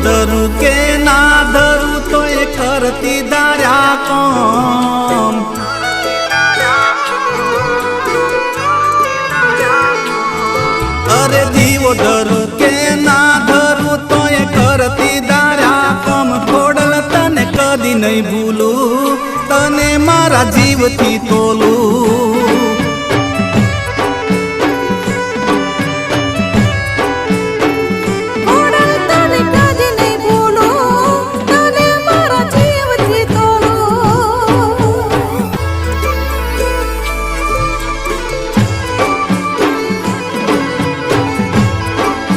ધરું કે ના ધરું તો એ કરતી દાર્યા કોમ। અરે જીવો ધરું કે ના ધરું તો એ કરતી દાર્યા કોમ। ખોડલ તને કદી નહીં ભૂલું, તને મારા જીવથી તોલું।